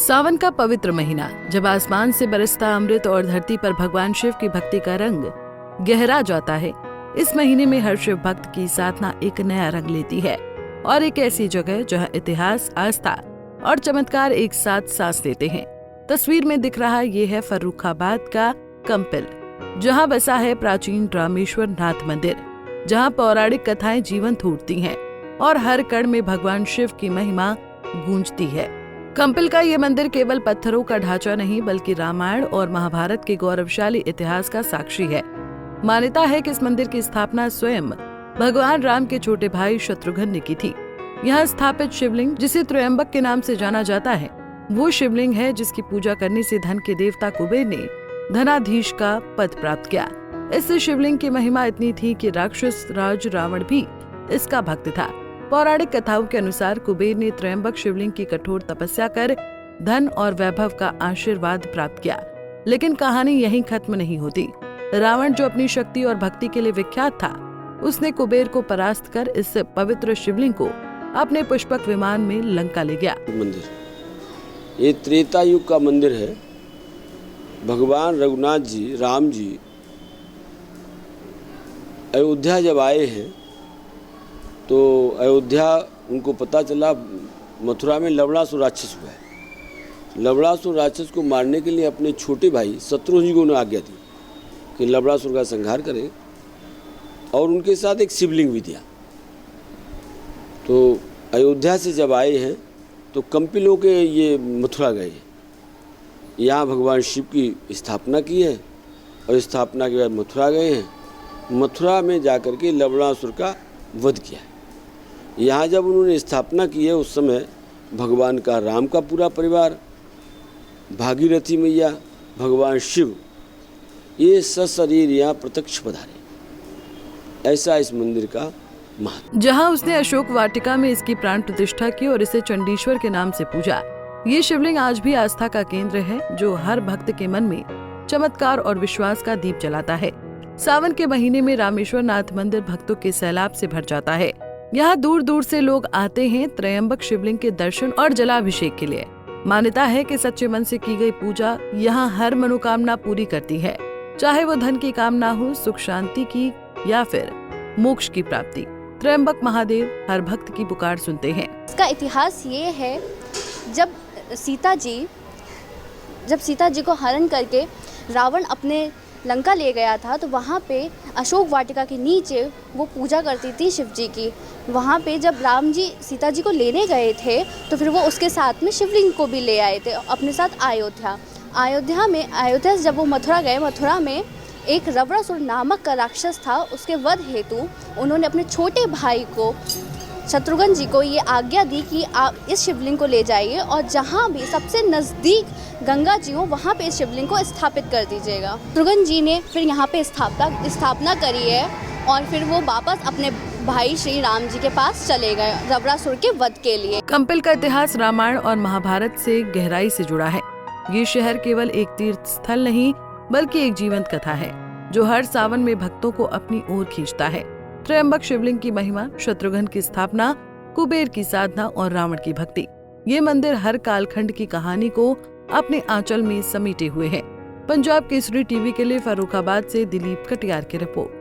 सावन का पवित्र महीना, जब आसमान से बरसता अमृत और धरती पर भगवान शिव की भक्ति का रंग गहरा जाता है। इस महीने में हर शिव भक्त की साधना एक नया रंग लेती है और एक ऐसी जगह जहां इतिहास, आस्था और चमत्कार एक साथ सांस लेते हैं। तस्वीर में दिख रहा ये है फर्रुखाबाद का कंपिल, जहां बसा है प्राचीन रामेश्वर नाथ मंदिर, जहां पौराणिक कथाएं जीवंत उठती हैं और हर कण में भगवान शिव की महिमा गूंजती है। कंपिल का ये मंदिर केवल पत्थरों का ढांचा नहीं, बल्कि रामायण और महाभारत के गौरवशाली इतिहास का साक्षी है। मान्यता है कि इस मंदिर की स्थापना स्वयं भगवान राम के छोटे भाई शत्रुघ्न ने की थी। यहाँ स्थापित शिवलिंग, जिसे त्रयंबक के नाम से जाना जाता है, वो शिवलिंग है जिसकी पूजा करने से धन के देवता कुबेर ने धनाधीश का पद प्राप्त किया। इस शिवलिंग की महिमा इतनी थी कि राक्षस राज रावण भी इसका भक्त था। पौराणिक कथाओं के अनुसार कुबेर ने त्रयंबक शिवलिंग की कठोर तपस्या कर धन और वैभव का आशीर्वाद प्राप्त किया। लेकिन कहानी यहीं खत्म नहीं होती। रावण, जो अपनी शक्ति और भक्ति के लिए विख्यात था, उसने कुबेर को परास्त कर इस पवित्र शिवलिंग को अपने पुष्पक विमान में लंका ले गया। मंदिर ये त्रेता युग का मंदिर है। भगवान रघुनाथ जी, राम जी अयोध्या जब आए हैं तो अयोध्या उनको पता चला मथुरा में लवणासुर राक्षस हुआ है। लवणासुर राक्षस को मारने के लिए अपने छोटे भाई शत्रुघ्न जी को उन्हें आज्ञा दी कि लवणासुर का संहार करें, और उनके साथ एक शिवलिंग भी दिया। तो अयोध्या से जब आए हैं तो कंपिल होके ये मथुरा गए, यहाँ भगवान शिव की स्थापना की है और स्थापना के बाद मथुरा गए हैं। मथुरा में जाकर के लवणासुर का वध किया है। यहाँ जब उन्होंने स्थापना की है, उस समय भगवान का राम का पूरा परिवार, भागीरथी मैया, भगवान शिव, ये सशरीर यहाँ प्रत्यक्ष पधारे। ऐसा इस मंदिर का महत्व। जहाँ उसने अशोक वाटिका में इसकी प्राण प्रतिष्ठा की और इसे चंडीश्वर के नाम से पूजा। ये शिवलिंग आज भी आस्था का केंद्र है, जो हर भक्त के मन में चमत्कार और विश्वास का दीप जलाता है। सावन के महीने में रामेश्वर नाथ मंदिर भक्तों के सैलाब से भर जाता है। यहाँ दूर दूर से लोग आते हैं त्रयंबक शिवलिंग के दर्शन और जलाभिषेक के लिए। मान्यता है कि सच्चे मन से की गई पूजा यहाँ हर मनोकामना पूरी करती है, चाहे वो धन की कामना हो, सुख शांति की, या फिर मोक्ष की प्राप्ति। त्रयंबक महादेव हर भक्त की पुकार सुनते हैं। इसका इतिहास ये है, जब सीता जी को हरण करके रावण अपने लंका ले गया था, तो वहाँ पे अशोक वाटिका के नीचे वो पूजा करती थी शिव जी की। वहाँ पे जब राम जी सीता जी को लेने गए थे, तो फिर वो उसके साथ में शिवलिंग को भी ले आए थे अपने साथ अयोध्या से जब वो मथुरा गए, मथुरा में एक रवणासुर नामक का राक्षस था। उसके वध हेतु उन्होंने अपने छोटे भाई को, शत्रुघ्न जी को, ये आज्ञा दी कि आप इस शिवलिंग को ले जाइए और जहाँ भी सबसे नज़दीक गंगा जी हो, वहाँ पे इस शिवलिंग को स्थापित कर दीजिएगा। शत्रुघ्न जी ने फिर यहाँ पे स्थापना करी है और फिर वो वापस अपने भाई श्री राम जी के पास चले गए रवणासुर के वध के लिए। कंपिल का इतिहास रामायण और महाभारत से गहराई से जुड़ा है। ये शहर केवल एक तीर्थ स्थल नहीं, बल्कि एक जीवंत कथा है, जो हर सावन में भक्तों को अपनी ओर खींचता है। त्रयंबक शिवलिंग की महिमा, शत्रुघ्न की स्थापना, कुबेर की साधना और रावण की भक्ति, ये मंदिर हर कालखंड की कहानी को अपने आंचल में समेटे हुए हैं। पंजाब केसरी टीवी के लिए फर्रुखाबाद से दिलीप कटियार की रिपोर्ट।